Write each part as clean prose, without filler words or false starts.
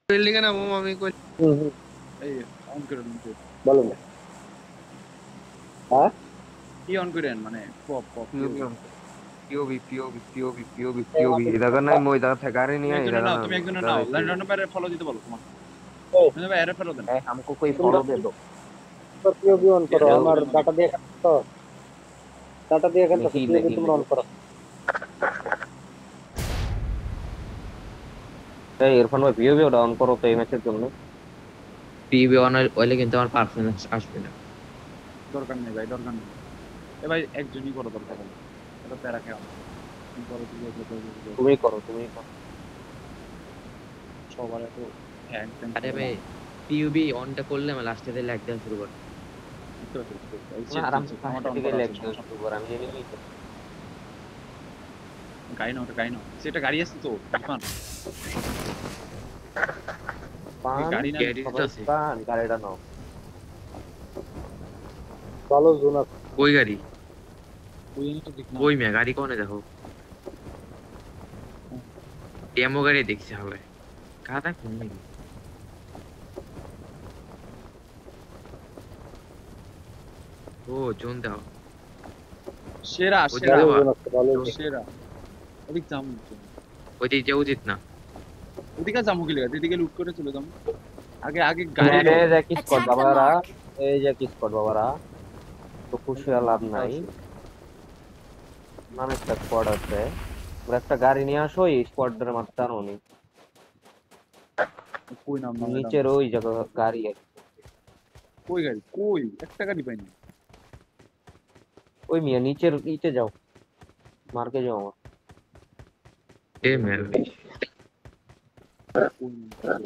Building এ নামো আমি কই হুম হুম এই অন করে দিন তো। বলো না হ্যাঁ কি অন করেন মানে পপ পপ কি পিওবি হবে? POB POB POB POB POB এই জায়গা নাই মই জায়গা থেকে গাড়ি তুমি নিয়ে এই একজনে জায়গা নাও, না তুমি একজনে নাও, দাঁড়াইছি ল্যান্ডন বাইরে ফলো দিতে বলো তোমার। তুমি বাইরে ফলো দেন। ए हमको कोई তোমরা फॉलो दे दो পিওবি অন করো এটা हेलो আমার করে মানে ডাটা দিয়ে খেলছো ডাটা দিয়ে খেলছো नहीं পিওবি नहीं তোমরা অন नहीं করো ए इरफान भाई पिओबी डाउन करो तो এই ম্যাচের জন্য টিভি অন হইলে কিন্তু আমার পারফরমেন্স আসবে না। দরকার নেই ভাই, দরকার নেই। এ ভাই একজনই করো দরকার হলে। এটা প্যারা খেয়ে আমার। তুমি করো, তুমি করো সবার এত হ্যাং ট্যাং আরে করে ভাই না। টিউবি অনটা করলে আমার লাস্টে দিয়ে ল্যাগ দেওয়া শুরু করে। বুঝতে পারছি, বুঝতে পারছি। এই না আরাম চেক, से আমারটা ফার্স্ট অন দিকে করা লেগ আছে, দাও সমস্যা শুরু কর আমি জানি নি নেই। গাড়ি নাও, ওটা গাড়ি নাও। সেটা গাড়ি আছে তো, ইরফান। এই পান গাড়ি না গ্যারেজ তো আছে। পান গাড়িটা নাও ভালো জোন আছে কই গাড়ি? ওই জিনিসটা ঠিক না। কই মিয়া গাড়ি কোনে দেখো? ডেমো গাড়ি দেখছি হবে। কাদা কোন নাকি? ও জোন দাও। সেরা ওই সেরা ভালো দেওয়া। জোন আছে ভালো সেরা। ওদিক যাম, ওই দিক যাওয়া উচিত না। ওদিকে যাবো কি লেগে, এদিকে লুট করে চলে যাবো। আগে আগে গাড়ি এই যে কি স্কোয়াড Attack the বাবারা mark. এই যে কি স্কোয়াড বাবারা তো খুশি আর লাভ নাই নাম একটা স্কোয়াড আছে ওরা একটা গাড়ি নিয়ে আসো এই স্কোয়াডের মারতে আনো নি কই নাম নাম নিচের ওই জায়গা গাড়ি আছে কই গাড়ি, কই একটা গাড়ি পাইনি। ওই মিয়া নিচের নিচে যাও মার্কে যাও আমার এ মেল কই নাম?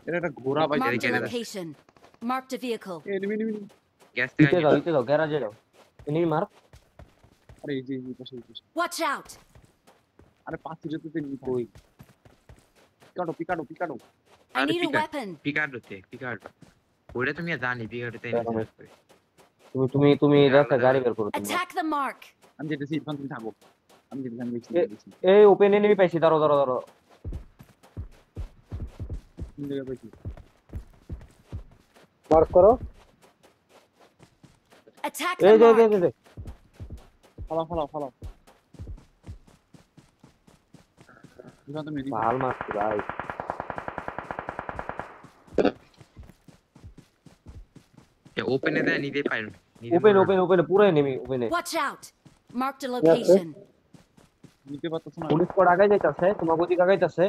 এটা একটা ঘোড়া ভাই। Mark- Marked a Canada. location. Marked a vehicle. Enemy enemy. Gas নিচে যাও গ্যারাজে যাও এনিমি মার আরে এই যে এই পাশে, এই পাশে। Watch out! আরে পাঁচটি যেতে এনিমি কই পিকাডো পিকাডো পিকাডো। I আরে need a weapon. পিকার্ডোতে পিকার্ড ওটা তুমি জানি পিকার্ডোতে তুমি তুমি তুমি রাস্তা গাড়ি বের করো তোমরা Attack the mark. আমি যেতেছি, ইরফান তুমি থাকো। আমি যেতেছি, আমি দেখছি, এ- দেখছি। এই ওপেন এনিমি পাইছি দাঁড়াও দাঁড়াও দাঁড়াও কোন জায়গায় পাইছি? মার্ক করো Attack এই the যে mark. যে ফালাও ফালাও ফালাও। ইরফান তুমি এদিকে। ভাল মারছি ভাই ওপেনে দেয় নিতে পারেন ওপেন ওপেন ওপেন পুরো এনিমি ওপেনে Watch out. Marked a location. নিতে পারতেছ না। পুলিশ কোড আগাই যাইতাছে তোমার গতি আগাইতাছে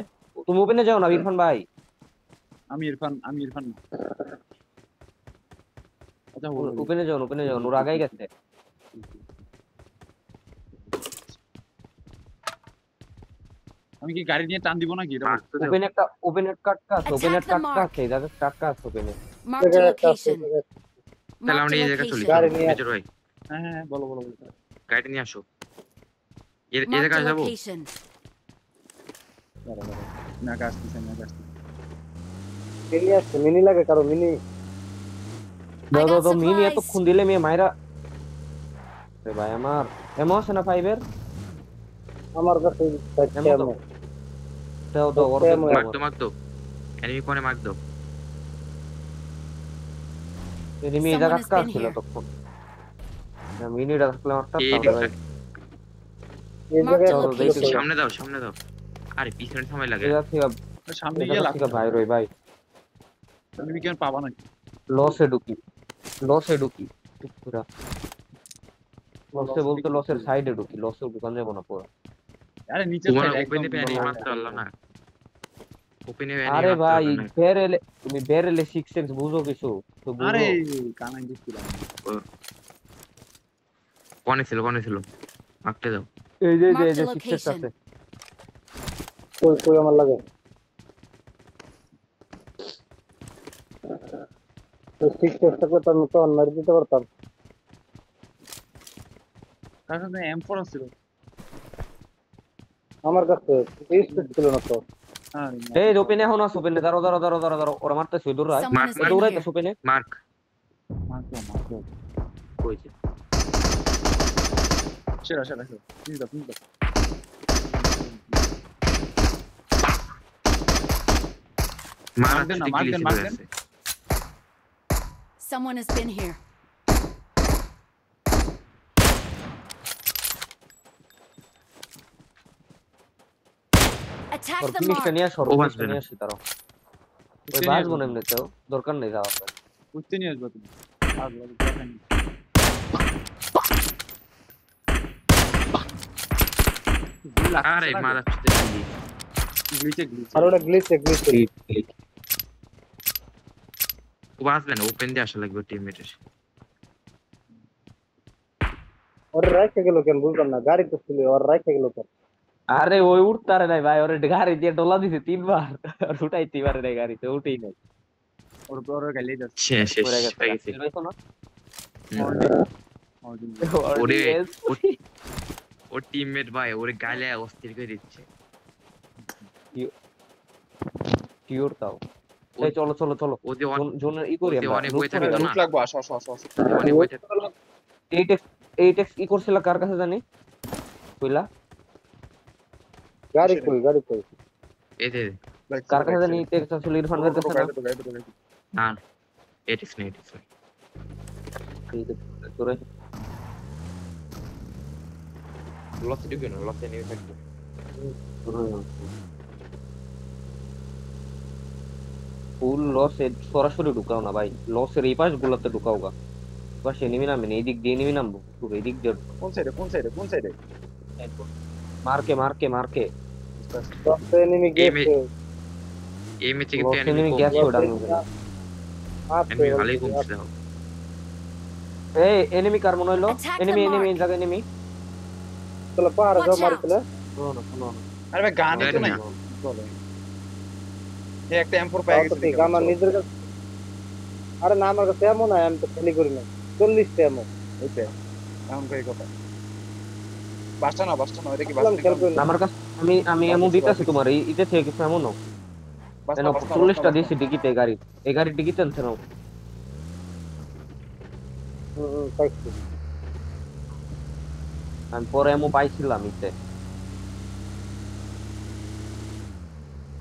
তুমি ওপেনে যাও না ইরফান ভাই আমি ইরফান না। আচ্ছা ওপেনে যাও ওরা আগাই গেছে আমি কি গাড়ি নিয়ে টান দিব নাকি এটা? ওপেনের কাটকা আছে ওপেনের Attack the কাটকা mark. আছে এই জায়গায় কাটকা আছে ওপেনে Marked a location. তাহলে Marked আমরা a এই জায়গা চলি location. গাড়ি নিয়ে মেজর ভাই হ্যাঁ হ্যাঁ বলো বলো বলো। গাড়ি নিয়ে আসো এই Marked জায়গায় a যাবো location. দাঁড়া দাঁড়া। না গাছ দিছে, না গাছ দিছে। মিনি আছে মিনি লাগে কারো মিনি I got দাও মিনি supplies. এতক্ষণ দিলে মেয়ে মাইরা রে ভাই আমার এমন আছে না ফাইভের আমার কাছে এমন দাও ওর মার দো এনিমি কোনে মার দো এনিমি এই Someone জায়গা has কাজ been ছিল here. তখন না মিনিটা থাকলে মারতাম এই তাহলে ভাই এই জায়গায় Marked a একটা location. ছিল। সামনে দাও আরে পিছনে সময় লাগে এটা থেকে সামনে গিয়ে লাগ। ভাই রই ভাই তুমি কি আর পাবা নাকি? লসে ঢুকি পুরা বলতে লসের সাইডে ঢুকি লসের দোকান যাবো না পুরো আরে নিচে তোমার সাইড ওপেনে একদম প্যানি বড়। মারতে পারলা না ওপেনে আরে ভাই তুমি বেরেলে 6 সেন্স বুঝো কিছু তো বুঝো আরে কানাই দিছিলাম। কোনে ছিল মারতে দাও এই যে Mark the 6 সেন্স location. আছে কই কই আমার লাগে তো ঠিক চেষ্টা করতাম তো মারি দিতে পারতাম কার কাছে M4 ছিল? আমার কাছে এই স্পিড ছিল না তো আরে এই ওপেনে এখন আছে ওপেনে দাঁড়াও ওরা মারতেছে দূর রাখ Someone has been দৌড়াইতে here. ওপেনে মার্ক মারতো। কইছে সেরা সেরা সেরা তুমি দাও মারা দেন না, ছুটি মার দেন, গিলিছে মার হয়ে দেন। আছে। Someone has been here. Attack or the ফিনিশটা mark. নিয়ে আসো, ওর ও ফিনিশটা বাঁচবে না। নিয়ে আসি তারাও। ওই উঠতে নিয়ে বাঁচবো আসবো না তুমি। এমনিতেও, দরকার নেই যাওয়ার। উঠতে নিয়ে আসবো তুমি আসবো দরকার নেই। গুলি লাগছে আরে না মারা ছুটি গিলি। গ্লিচে আর ওটা গ্লিচে গ্লিচে ও বাঁচবে না, ওপেন দিয়ে আসা লাগবে টিমমেটের। ওর রাইখে গেল কেন বুঝলাম না, গাড়ি তো ছিল ওর রাইখে গেল কেন? আরে ওই উঠতারে নাই ভাই, ওরে গাড়ি দিয়ে ডোলা দিছে 3 বার, আর উঠাইতে পারে নাই, গাড়িতে উঠেই নাই। ওর গাইলেই যাচ্ছে শেষ শেষ পড়ে গেছে হয়ে গেছে। দেখো না? ওরে ODS ওর টিমমেট ভাই ওরে গালে অস্থির করে দিচ্ছে। কিওর তাও। ও- এই চলো চলো চলো, ও যে জোনের ই করি ও যে আমরা, অনেক লুট বই করে থাকে তো নেই। না। লুট লাগবো আসো আসো আসো আসো অনেক বই থাকে। 8x 8x ই করছিল কার কাছে জানি কইলা, গাড়ি কই গাড়ি কই? এই যে কার কাছে জানি 8x ছিল, ইরফান ভাইয়ের কাছে না? না এটিস না এটিস না। তোরে লসে ঢুকে না, লসে নিয়ে থাকবে। ফুল লসে সরাসরি ঢুকাও না ভাই, লসের এই পাশ গুলোতে ঢুকাও গা। পাশে নেমে নামবেন, এই দিক দিয়ে নেমে নামবো, পুরো এই দিক দিয়ে কোন সাইডে মারকে মারকে মারকে তো এনিমি গেছে। এই ম্যাচে কিন্তু লসে এনিমি নেমে কম। গেছে ওটা। এনিমি ভালোই কমছে দেখো। এই এনিমি কার মনে হইলো? Attack the enemy enemy mark. এই জায়গায় এনিমি। চলো পাহাড়ে যাও Watch মারিছিল। শোনো না শোনো না আরে ভাই গানই তো নাই না। চলো এই একটা M4 পাই তাও তো গেছি ঠিক, আমার নিজের কাছে। আরে না আমার কাছে এমন নাই, আমি তো খেলি করি না। 40টা এমন। এইতে এমন কই কথা বাসটা না এটা কি আসলাম খেল করি না। আমার কাছে, আমি এমন দিতেছি তোমার এই ইতে থেকে কিছু এমন না। কেন 40টা দিয়েছি ডিকিতে, গাড়ি এই গাড়ির ডিকিতে আনছে না। পাইছি। আমি পরে এমন পাইছিলাম ইতে।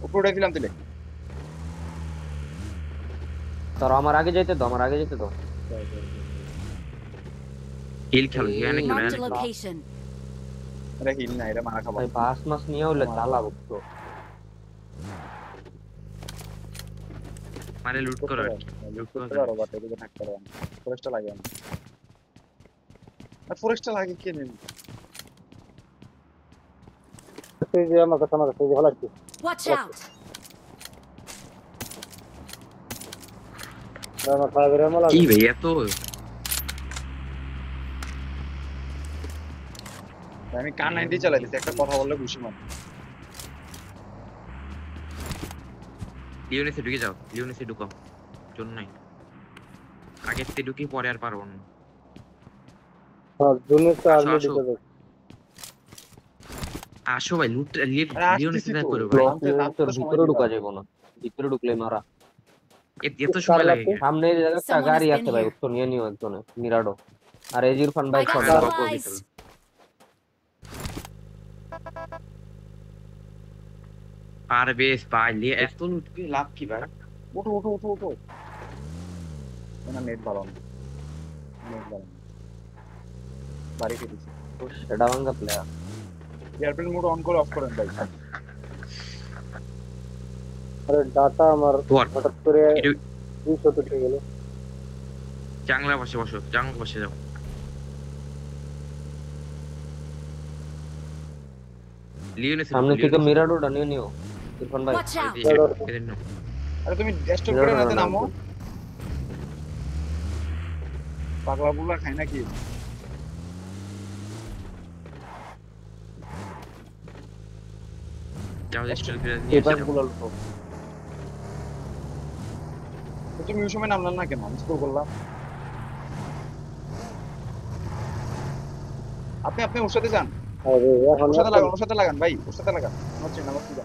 উপরে দিলাম দিলে তার আমার আগে যাইতে দাও, আমার আগে যেতে দাও। হিল খেলো, এখানে খেলো, Marked a এখানে খেলো। location. এটা হিল না এটা মারা খাবো ভাই বাস মাস নিয়ে হইলে চালাবো তো। মানে লুট করো আর কি। লুট করতে পারো বাট এদিকে থাকতে পারো না ফরেস্টটা লাগে না আর ফরেস্টটা লাগে কে নেই এই যে আমার কাছে এই যে ভালো লাগছে। Watch out. আমার ফাইভের এমন কি লাগে। ভাই এত আমি কান 90 চালাই দিছি একটা কথা বললে খুশি মান লিওনেসে ঢুকে যাও, লিওনেসে ঢুকাও, জন্য নাই আগের থেকে ঢুকি পরে আর পারবো না। হ্যাঁ জুনিয়র তো আসো, আর্মি আসো। ঢুকে যাবে। আসো ভাই লুট আরে লিওনেসে আসতেছি না তো। করো ভাই। তোর ভিতরে ঢুকা যাবো না, ভিতরে ঢুকলে মারা। এত সময় লাগে কেন? সামনে এই জায়গায় একটা Someone গাড়ি has আছে been ভাই, here. তো নিয়ে নিও একজনে, মিরাডো। আর এই ইরফান ভাই I got সব Mirador. supplies. আর বেশ ভাই এত লুট করে লাভ কি ভাই? উঠো না নেট ভালো না বাড়ি ফিরেছি সেটা ভাঙ্গা প্লেয়ার। এয়ারপ্লেন মোড অন করে অফ করেন ভাই আরে ডাটা আমার বল। হঠাৎ করে এটা- 200 উঠে গেল। জাংলার পাশে বসো, জাংলার পাশে যাও। লিওনেসে সামনে থেকে মিরাডোটা নিয়ে নিও ইরফান ভাই। Watch out. আরে তুমি ডেস্কটপ করে নাতে নামো পাগলা বুলা খাই নাকি যাও স্টোর করে নিয়ে এই এসে যাও। পাশগুলো লুটো। তুমি ওই সময় নামলাম না কেন আমি স্কোর করলাম আপনি ওর সাথে যান আরে এখন ওর সাথে লাগান ভাই ওর সাথে লাগান আমার চেনা আমার পূজা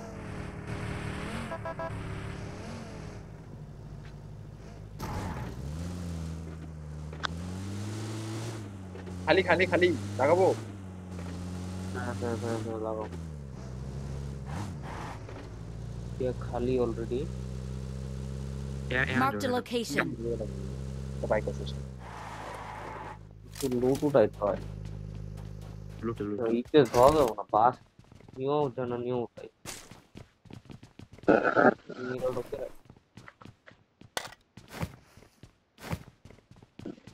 খালি লাগাবো হ্যাঁ লাগাও। খালি already. Marked a location. Bike আছে লুট উঠাই হয় লুটে লুট ইতে ধোয়া যাবো না বাস নিয়েও যেন নিয়ে উঠাই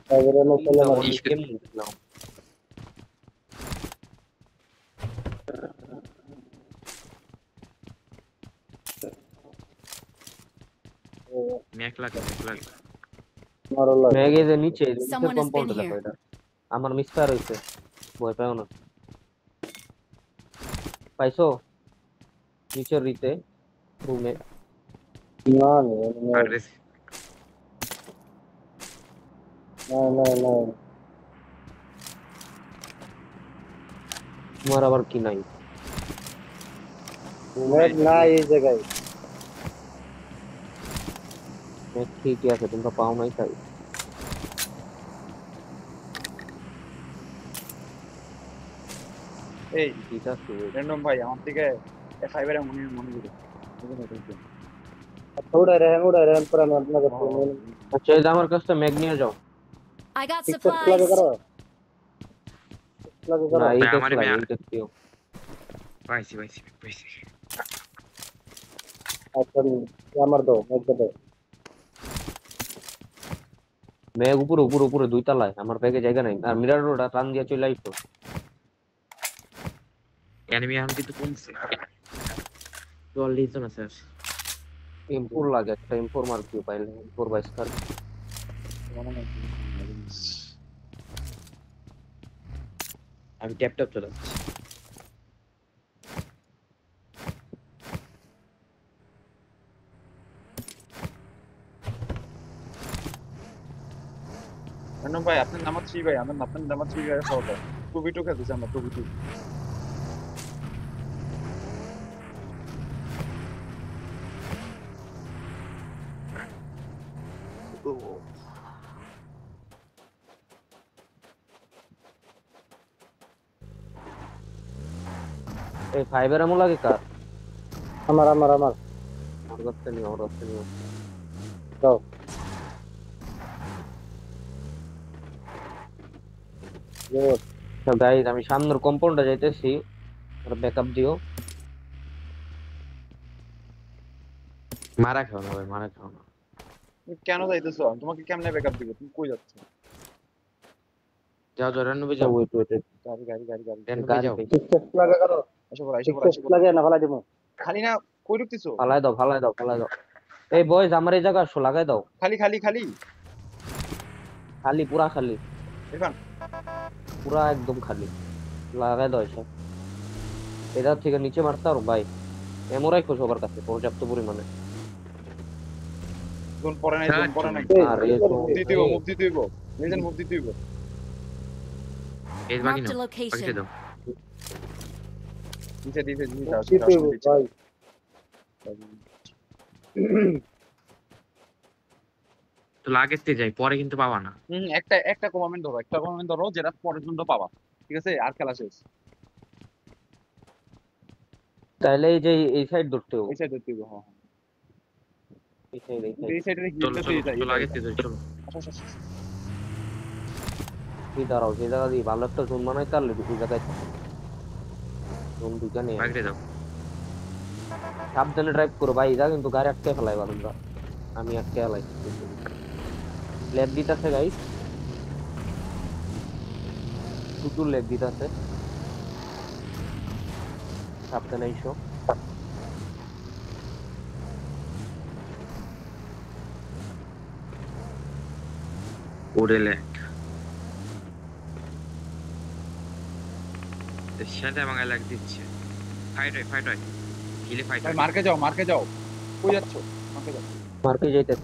তারপরে লোক পেলে মারবি। ম্যাক লাগে ম্যাক লাগে মারল লাগে। ম্যাগে যে নিচে Someone has কম্পাউন্ডে been দেখো here. এটা আমার মিসফায়ার হয়েছে ভয় পাও না পাইছো নিচের রিতে রুমে না আর রেস না তোমার আবার কি নাই নেট নাই এই জায়গায়। ম্যাগ ঠিকই আছে তোমরা পাও নাই তাই এই ঠিক আছে র্যান্ডম ভাই আমার থেকে F5 এর মনে মনে করে उड़ा रहे हैं पर मैं अपना करते हैं। আচ্ছা এই যে আমার কাছে ম্যাগ নিয়ে যাও I got टिकट लगे supplies. करो लगे करो। না এইটা আমারে লাগে ম্যাগ- এইটা দিও পাইছি अच्छा क्या मर दो मैं दे दो। ম্যাগ উপরে উপরে উপরে দুই তলায় আমার ব্যাগে জায়গা নাই আর মিরার রোড টান দিয়ে চলে আইতো এনিমি এখন কিন্তু কমছে 44 জন আছে M4 লাগে একটা M4 মার দিও পাইলে M4 বাই স্টার আমি ট্যাপ চলে যাচ্ছি র্যান্ডম ভাই আপনার নাম্বার 3 ভাই আমার আপনার নাম্বার 3 ভাই খাওয়া দাও 2v2 খেলতেছি আমরা 2v2 এই ফাইবার আমো লাগে কার हमारा আমার কাছে নিও दो ये তো গাইস আমি সামনের কম্পাউন্ডে যাইতেছি আর ব্যাকআপ দিও মারা খাও না ভাই মারা খাও না তুমি কেন যাইতেছো আমি তোমাকে কেমনে ব্যাকআপ দিব তুমি কই যাচ্ছ যাও জরান নবে যাও ওয়েট গাড়ি রেন যাও टिकट लगे करो আসো বড় टिकट लगे ना वाला दिमो খালি না কই ঢুকতেছো ফালাই দাও এই বয়স আমার এই জায়গা আসো লাগাই দাও খালি খালি পুরা খালি ইরফান পুরা একদম খালি লাগাই দাও এসব এটা থেকে নিচে মারতে পারো ভাই এমরাই খোঁজ সবার কাছে পর্যাপ্ত পরিমাণে জোন পরে নাই আর মুভ দিতে হইব লেজেন্ড মুভ দিতে হইব এই বাকি Marked a নাও বাকিতে location. দাও দিতে जीते हो भाई তো লাগেতে যাই পরে কিন্তু পাবা না একটা কমেন্ট ধরো যেটা পরের জন্য পাবা ঠিক আছে আর খেলা শেষ তাহলে এই যে এই সাইড ধরতে হবে এই সাইড দিতে হইব হ্যাঁ এই সাইড এই সাইডে চলো লাগেতে যাই চলো এই দাঁড়াও যে জায়গা দিয়ে ভালো একটা জোন বানাই তাহলে এই জায়গায় জোন দুইটা নিয়ে বাকিতে দাও সাবধানে ড্রাইভ করো ভাই এটা কিন্তু গাড়ি আটকে ফেলাই বালুনটা আমি আটকে ফেলাই লেগ দিতেছে গাইস শুধু লেগ দিতেছে সাবধানে এসো ওরে ল্যাগ সাথে আমাকে ল্যাগ দিচ্ছে ফাইট হয় হিলে ফাইট ভাই মার্কে যাও কই যাচ্ছ মার্কে যাও মার্কে যাইতেছে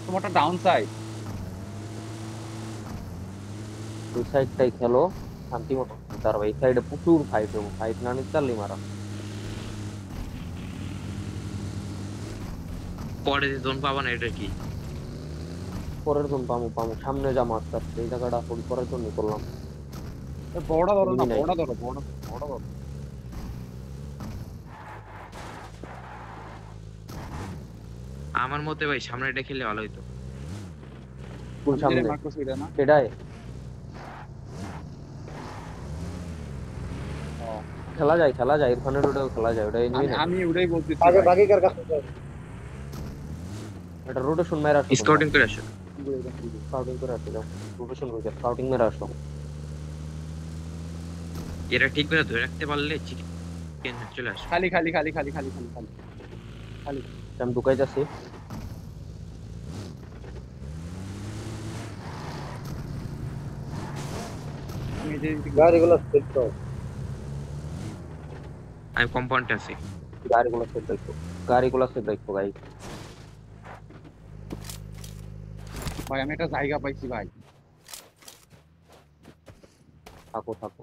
তোমারটা ডাউন সাইড দুই সাইডটাই খেলো শান্তি মতো তারপর এই সাইডে প্রচুর ফাইট হবে ফাইট না নিতে পারলে মারা পরে যে জোন পাবা না এটা কি পরের জন পামু পামু সামনে জামা আস্তে আস্তে এই জায়গাটা পরের জন করলাম। বড়টা ধরো না, Enemy নাই। বড়টা ধরো, বড়টা ধরো। আমার মতে ভাই সামনেটা খেললে ভালো হইতো। কোন সামনে মার্কো সুইডা না? সেটাই ও, খেলা যায় ইরফানের ওটাও খেলা যায় ওটা এনিমি না আমি ওটাই বলতেছি আগে ভাই। বাকি কার কাছে যাও? এটা রোটেশন মেরে আসো স্কাউটিং করে আসো। স্কাউটিং করে আসো যাও রোটেশন করে স্কাউটিং মেরে আসো এরা ঠিক করে ধরে রাখতে পারলে চিকেন চলে আসো। খালি খালি খালি খালি খালি খালি খালি। আমি ঢুকাই যাচ্ছি আমি যে গাড়িগুলো সেট করো। আমি কম্পাউন্ডে আছি। গাড়িগুলো সেভ রাখবো গাই ভাই আমি একটা জায়গা পাইছি ভাই। থাকো থাকো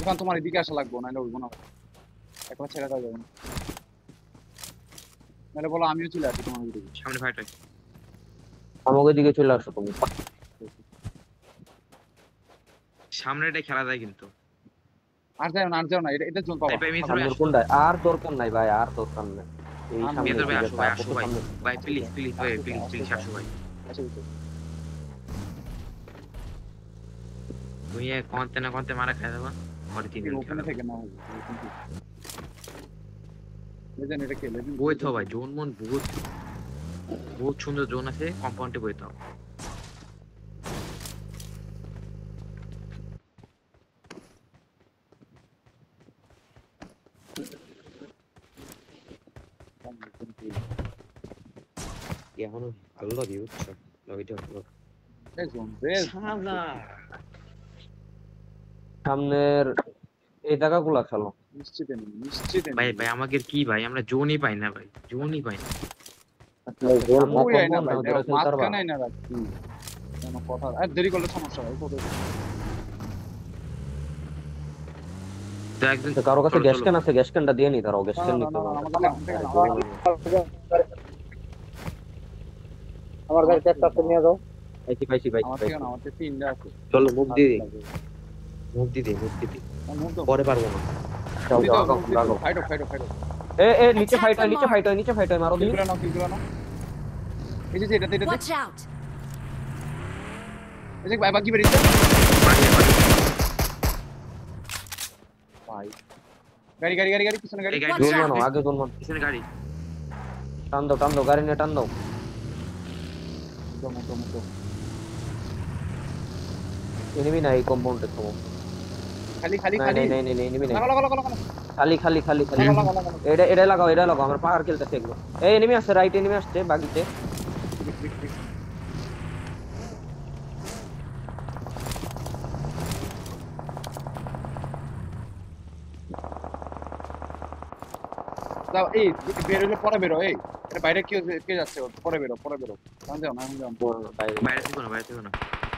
এখন তোমার এদিকে আসা লাগবো নাহলে উঠবো না। একবার ছেড়ে দেওয়া যাবে না। নাহলে বলো আমিও চলে আসি তোমার দিকে। সামনে ফাইট হয়। আমাকে দিকে চলে আসো তুমি সামনেটা খেলা যায় কিন্তু। আর যাও না, আর যাও না, এটা জোন পাবা। ভাই মেথর ভাই সামনের আসো। কোনটায় আর দরকার নাই ভাই আর দরকার নাই এই আমি সামনে মেথর ভাই দিকে আসো ভাই, আসো তারপর ভাই। সামনে ভাই প্লিজ প্লিজ ভাই প্লিজ আসো ভাই। আচ্ছা বুঝছো। তুমি কন্তে না কন্তে মারা খাই দেবা। পরে 3 দিন ওখানে খেলা। থেকে না লেজেন্ড এটা কে লেজেন্ড বই তো ভাই জোন মন বহুত বহুত সুন্দর জোন আছে কম্পাউন্ডে বই তো। এখনো ভালো লাগে বুঝছো লবিটা ভালো। এই জোন বেশ সামনের এই জায়গাগুলা খেলো নিশ্চিত নিশ্চিত ভাই ভাই আমাদের কি ভাই আমরা জোনই পাই না ভাই, জোনই পাই না। সামনে ওই আয় না ভাই, compound ধরে খেলতে পারবা? মাঝখানে আয় না রাখছি কোনো কথা আর দেরি করলে সমস্যা হয় কত তো একদিন তো কারো কাছে চলো, গ্যাস চলো। ক্যান আছে গ্যাস ক্যানটা দিয়ে নি তারাও গ্যাস না ক্যান না নিতে না হবে আমার গাড়ি চারটা আছে নিয়ে যাও। পাইছি আমার থেকে না, আমার থেকে তিনটা আছে। চলো মুখ দিয়ে দিই, মুখ দিয়ে দিই, মুখ দিয়ে দিই। মুভ দাও, পরে পারবো না। যাও মুভ যাও দাও, আগাও, আগাও। ফাইট ফাইট ফাইট এ নিচে ফাইট হয় নিচে ফাইট হয় মারো দিন কিলগুলো না এই যে এটা Watch out! এই যে বাকি বেরিয়েছে পারলে, পারলে। ভাই গাড়ি পিছনে গাড়ি এই গাড়ি Watch জোন out! মানো আগে জোন মানো পিছনে গাড়ি। টান দাও গাড়ি নিয়ে টান দাও মুভ এনিমি নাই কম্পাউন্ডে তো খালি খালি নাই খালি নাই এনিমি নাই লাগা খালি এটা লাগাও আমার পাহাড় খেলতেছে এগুলো এই এনিমি আসছে রাইট এনিমি আসছে বাগিতে দাও এই বের হইলে পরে বেরো এই এটা বাইরে কে যাচ্ছে পরে বেরো কারণ যাও না এখন যাও বাইরে থেকে না, বাইরে থেকে না।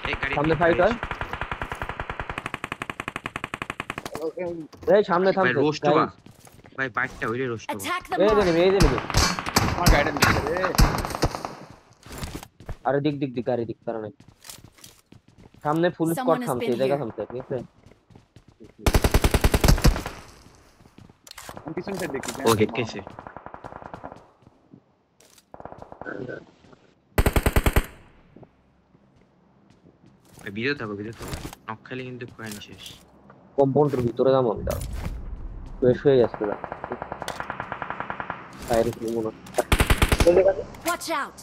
এই গাড়ি সামনে ফাইট হয় এই সামনে ভাই থামছে রোস্ট বা ভাই বাইকটা হইলে রোস্ট বা। Attack the এই mark! এনিমি আমার গাড়িটা নিচ্ছে রে আরে দিক গাড়ি দিক তারা নাই সামনে ফুল স্কোয়াড Someone has থামছে been এই জায়গা here. থামছে ঠিক আছে আমি পিছনে সাইড দেখি ও হিট কেছে। ভিডিও থাকো নক খেলে কিন্তু কয়েন শেষ। কম্পাউন্ডের ভিতরে যাবো আমরা বেশ হয়ে যাচ্ছে না বাইরে কি মনে Watch out!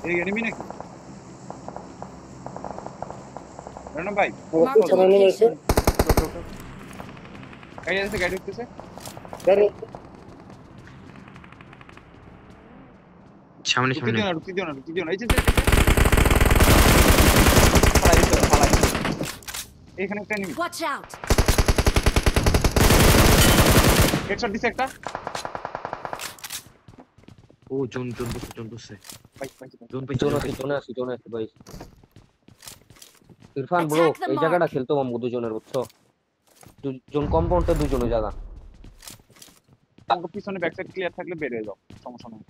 এই এনিমি নাকি রণ ভাই আমার Marked a পিছনে নিয়ে এসে location. গাড়ি উঠতেছে গাড়ি সামনে ঢুকতে সামনে দিও না এই যে পালাই এখানে একটা এনিমি Watch out! হেডশট দিছে একটা ও জোন বসছে ভাই জোন পাইছে জোনে আছে ভাই ইরফান ব্রো Attack the এই mark. জায়গাটা খেলতো মামু দুজনের বুঝছো দুজন কম্পাউন্ডে দুজনের জায়গা তোমাকে পিছনে ব্যাক সাইড ক্লিয়ার থাকলে বের হয়ে যাও, সমস্যা নেই।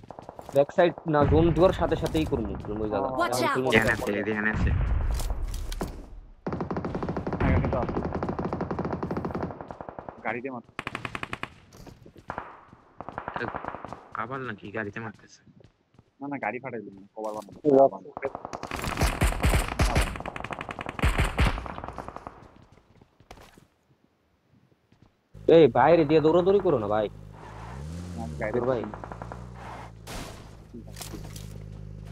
ব্যাক সাইড না, জোন দুয়ার সাথে সাথেই করবো ওই জায়গা। Watch এখন out! film ধ্যান করতে আছে, পারবো। ধ্যান আছে। হ্যাঁ, কিন্তু আছে। গাড়িতে মাত্র আবার নাকি গাড়িতে মারতেছে? না না, গাড়ি ফাটাই দিন, কভার বানাবো। এই বাইরে দিয়ে দৌড়াদৌড়ি করো না ভাই। গাড়ি ভাই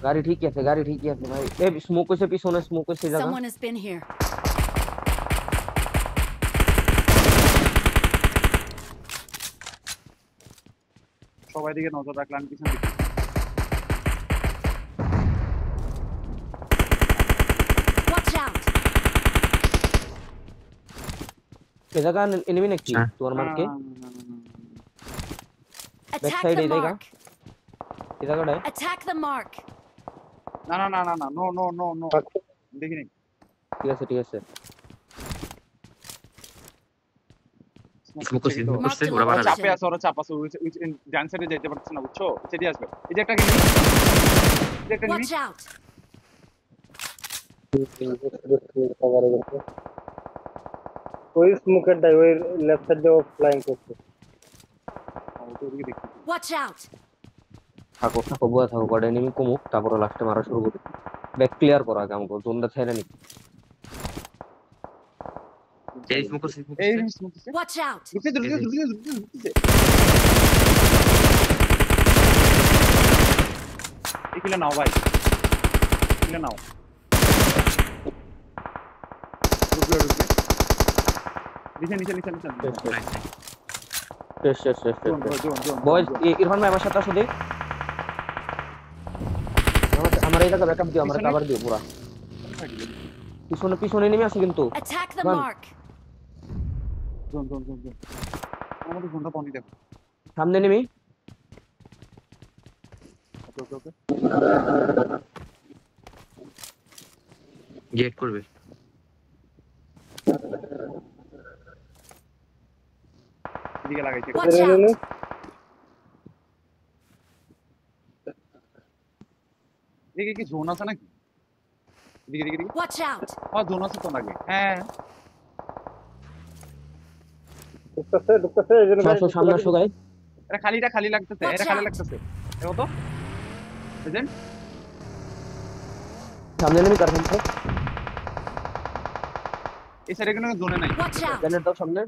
গাড়ি ঠিকই আছে, গাড়ি ঠিকই আছে ভাই। এই স্মোক হইছে, পিছনে স্মোক হইছে জায়গা। Someone has been here. সবাই দিকে নজর রাখলাম, পিছন দিকে। Watch out! এই জায়গা এনিমি নাকি আচ্ছা। তোমার মার্কে? Attack side the এই জায়গা? mark. এই জায়গাটায় Attack the mark. না না না না না, নো নো নো নো, দেখিনি। ঠিক আছে ঠিক আছে। স্মোক করছে, স্মোক করছে, ওরা ওরা বাড়াবে। চাপে আছে, ওরা চাপ আছে, ডান সাইডে যেতে পারছে না, বুঝছো? সেটি আসবে। এই যে একটা একটা Watch out! ওই স্মোকের ডাই ওই লেফট সাইড দিয়ে ফ্লাইং করছে। ওদিকে দেখছি। Watch out! থাকো থাকো, বুয়া থাকো, কটা এনিমি কমুক, তারপরে লাস্টে মারা শুরু করি। ব্যাক ক্লিয়ার করা আগে আমাকে, জোনটা ছেড়ে নি। এই স্মোক করছে, স্মোক এই করছে। স্মোক দিছে। Watch out! ঢুকছে ঢুকছে ঢুকছে ঢুকছে। এই কিলা নাও ভাই, কিলা নাও। ঢুকবে ঢুকবে। নিচে নিচে নিচে নিচে। নাইস। শেষ শেষ শেষ শেষ। Zone zone zone. Boys, Irfan ভাই আমার সাথে আসো দিই। আমার এই জায়গা ব্যাকআপ দিও, আমরা পিছনে? কভার দিও পুরা। পিছনে পিছনে এনিমি আছে কিন্তু। Attack the Run. mark. Zone zone zone zone. আমাদের জোনটা পানি দেখো। সামনে এনিমি। ওকে ওকে ওকে। গেট করবে। এদিকে লাগাইছে। Watch out! এদিকে কি জোন আছে নাকি? এদিকে এদিকে এদিকে। Watch out! জোন আছে তো লাগে। হ্যাঁ। ঢুকতেছে এই জন্য আসো সামনে আসো গাই। এটা খালি লাগতেছে, Watch এটা খালি out. লাগতেছে। দেখো তো। বুঝলেন? সামনে এনিমি কার সামনে? এই সাইডে কোনো জোনে নাই। Watch out! গ্রেনেড দাও সামনে।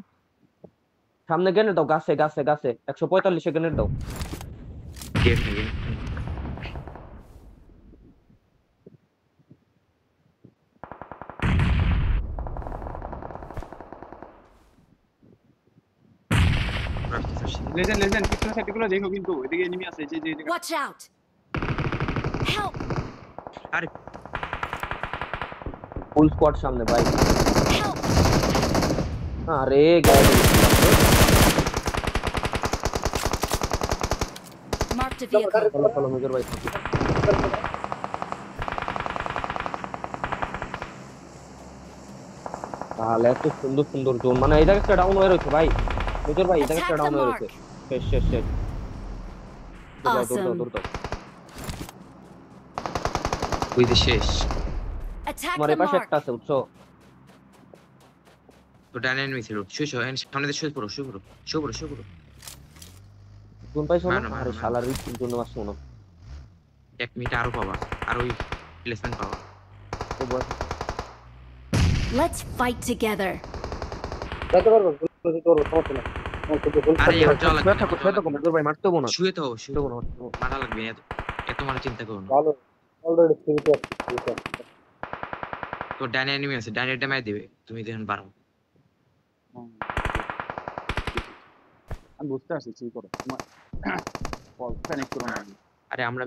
সামনে গ্রেনেড দাও, গাছে গাছে গাছে। 145 গ্রেনেড দাও। গেট নেই। লেজেন্ড লেজেন্ড পিছনের সাইডগুলো দেখো কিন্তু এদিকে এনিমি আছে, এই যে এই যে Watch out! Help! আরে ফুল স্কোয়াড সামনে ভাই। Help! আরে গাড়ি। Marked a vehicle. চলো চলো মেজর ভাই। তাহলে এত সুন্দর সুন্দর জোন, মানে এই জায়গাটা ডাউন হয়ে রয়েছে ভাই। মেজর ভাই এই Attack জায়গাটা the ডাউন হয়ে mark. রয়েছে। শেষ শেষ শেষ। দৌড় দাও, দৌড় দাও, Awesome. দৌড় দাও। ওই যে শেষ। Attack তোমার the এই পাশে mark. একটা আছে বুঝছো? তো ডান এনিমি ছিল। শুয়ে সামনে দিয়ে শুয়ে পড়ো, শুয়ে পড়ো, শুয়ে পড়ো, শুয়ে পড়ো। জোন পাইছো না? মারো, মারো, আরে মারো। শালার রিস্কের জন্য আসছো না। 1 মিনিট আরো পাবা, আর ওই প্লেসমেন্ট পাবা। তো বল। Let's fight together. যাইতে পারবো, গুলো করবো, সমস্যা নেই। আমার শুধু ফুল আরে এখন যাওয়া লাগবে শুয়ে না, থাকো, এখন শুয়ে যাওয়া থাকো লাগবে না। মেজর ভাই, মারতে হবো না। শুয়ে তো, শুয়ে মারতে হবো না, মারতে হবো না। মারা লাগবে, এত মারা চিন্তা করো না। ভালো অলরেডি ফ্রিতে আছে। তো ডান এনিমি আছে, ডাইরেক্ট ড্যামেজ দিবে, তুমি দেখুন পারো। আমি বুঝতে পারছি কি করো তোমার বল কানেক্ট করো না। আরে আমরা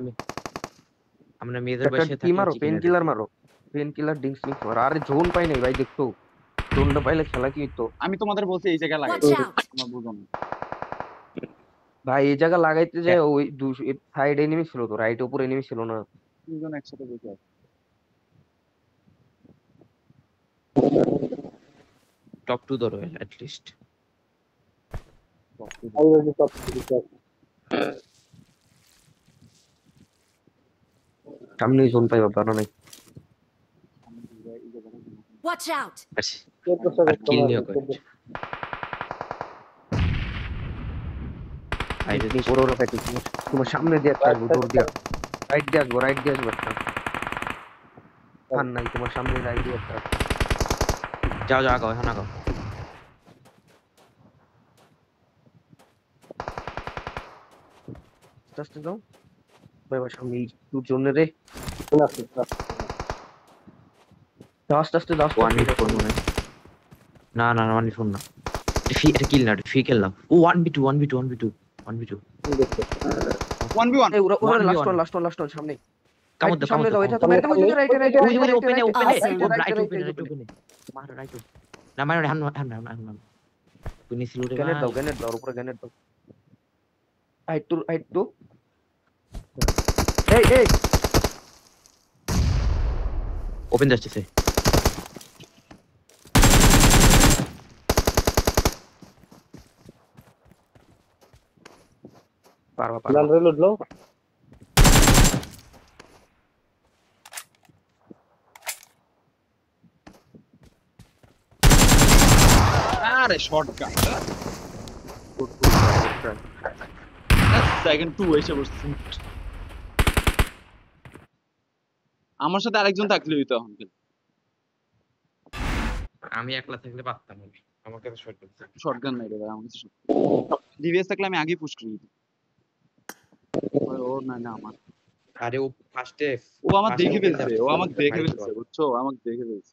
মেয়েদের একটা বয়সে কি থাকি মারো, চিকেন পেন কিলার মারো। পেন কিলার ডিংস মিক্স মারো। আরে জোন পাই নাই ভাই, দেখছো? জোনটা পাইলে খেলা কি হইতো আমি তোমাদের বলছি এই জায়গায় লাগাই, Watch out! তোমরা বুঝো না। ভাই। এই জায়গা লাগাইতে যে ওই সাইড এনিমি ছিল তো, রাইট উপর এনিমি ছিল না? তিনজন একসাথে বসে আছে। টপ 2 ধরো অ্যাট লিস্ট। অলরেডি টপ দিতে সামনেই জোন পাই বাবা নাই। Watch out! আচ্ছা 14 সেকেন্ড kill সময় নিয়ে আছে, কয়। 14 আই যদি বড় ওরা প্যাটি তোমার সামনে দিয়ে একটা আসবো, দৌড় দিয়া রাইট দিয়ে আসবো একটা ফান নাই, তোমার সামনে রাইট দিয়ে একটা যাও যাও আগাও এখন আগাও। আস্তে আস্তে যাও বাবা, সামনে দূর জন্য রে, আছে। যাও আস্তে আস্তে যাও, আস্তে ওয়ান আস্তে মিট যাও, করবো না। না না ওয়ান মিট না, এটা কিল না, ফ্রি খেললাম। ও 1v2 1v2 1v2 1v2 1v1 এই ওরা ওরা 1v1 লাস্ট ওয়ান সামনে, কামড় একটু দাও সামনে কামড় যাও, দাও এটা তো রাইট সামনে, রাইট রাইট ওই যে ওপেনে ওপেনে Awesome. ও রাইট রাইট ওপেনে রাইট ওপেনে মার রাইট না মার হান হান হান হান তুমি ছিল রে গ্যানেট ভাই। দাও উপরে গ্যানেট দাও, হাইট টু এই ওপেন যাচ্ছে পারবা গান রিলোড লো। আরে শটগান সেকেন্ড 2 এসে বসছে। আমার সাথে আরেকজন থাকলে হইতো এখন কিন্তু আমি একলা থাকলে পারতাম না, আমার কাছে শর্ট করতে। শটগান নাই রে ভাই আমার কাছে। ডিভিএস থাকলে আমি আগেই পুশ করে দিতাম। ও না না আমার, আরে ও ফার্স্টে ও আমার দেখে ফেলছে, ও আমাকে দেখে ফেলছে বুঝছো, আমাকে দেখে ফেলছে।